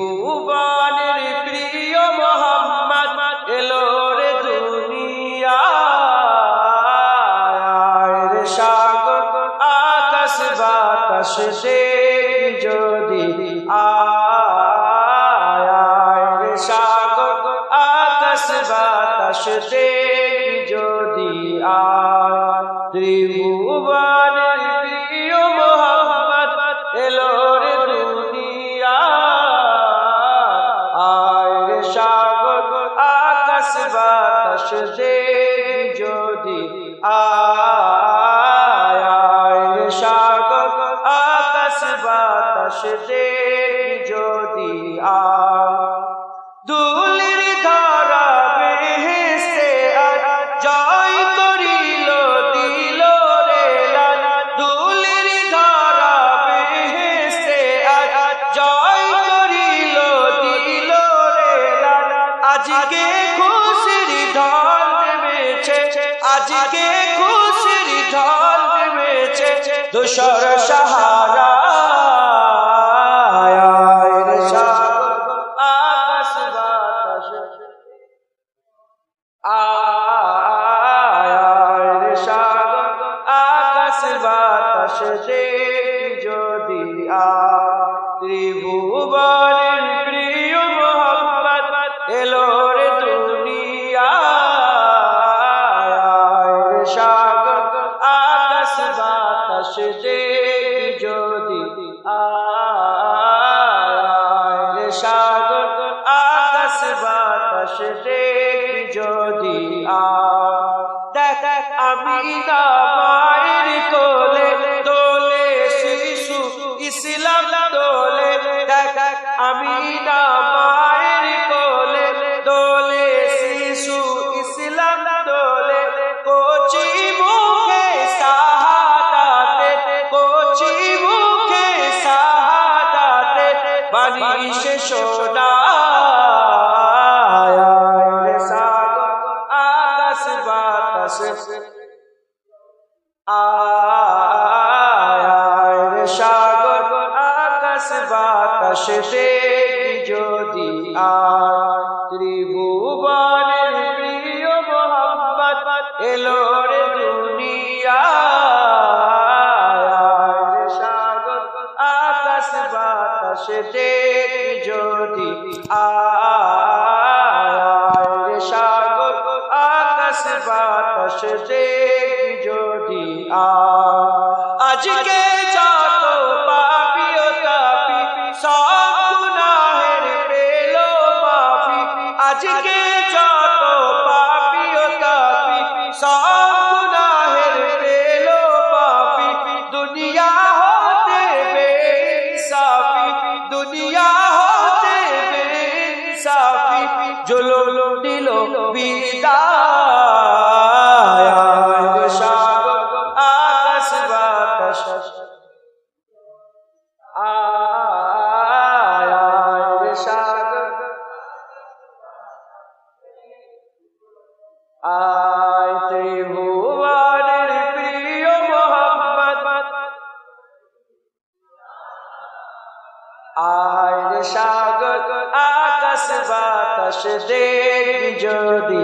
ত্রিভুবনের প্রিয় মোহাম্মদ এলো রে দুনিয়ায় রে সাগর আকাশ বাতাস দেখবি যদি আয় রে সাগর আকাশ বাতাস দেখবি যদি আয় ত্রিভুবনের প্রিয় মোহাম্মদ এলো রে দুনিয়ায় আয় রে সাগর আকাশ বাতাস দেখবি যদি আয় রে সাগর আকাশ বাতাস দেখবি যদি আয় দুলির ধারা বেহেশতে জয় করিল দিল রে লাল দুলির ধারা বেহেশতে জয় করিল দিল রে লাল আজকে খুশির ঢল নেমেছে আজকে খুশির ঢল নেমেছে ধূসর সাহারা যদি ত্রিভুবনের প্রিয় মোহাম্মদ এলো রে দুনিয়ায় সাগর আকাশ বাতাস দেখবি যদি আয় সাগর আকাশ বাতাস দেখবি যদি দেখ আমি না মায়ের কোলে দোলে শিশু ইসলাম দোলে দেখ আমি না মায়ের কোলে দোলে শিশু ইসলাম দোলে কচি মুখে শাহাদাতে কচি মুখে শাহাদাতে বাণী সে শোনা আকাশ বাতাস আয় সাগর আকাশ বাতাস দেখবি যদি ত্রিভুবনের প্রিয় মোহাম্মদ এলো রে দুনিয়ায় সাগর আকাশ বাতাস দেখবি যদি আয় সাগর আকাশ বাতাস দেখবি যদি আজকে যত পাপী ও তাপী সব গুনাহের পেল মাফি আজকে যত পাপী ও তাপী সব গুনাহের পেল মাফি দুনিয়া হতে বেইনসাফি দুনিয়া হতে বেইনসাফি জুলুম দিল বিদায় সাগর আকাশ বাতাস আয় সাগর আয় ত্রিভুবনের প্রিয় মোহাম্মদ আয় সাগর আকাশ বাতাস দেখবি যদি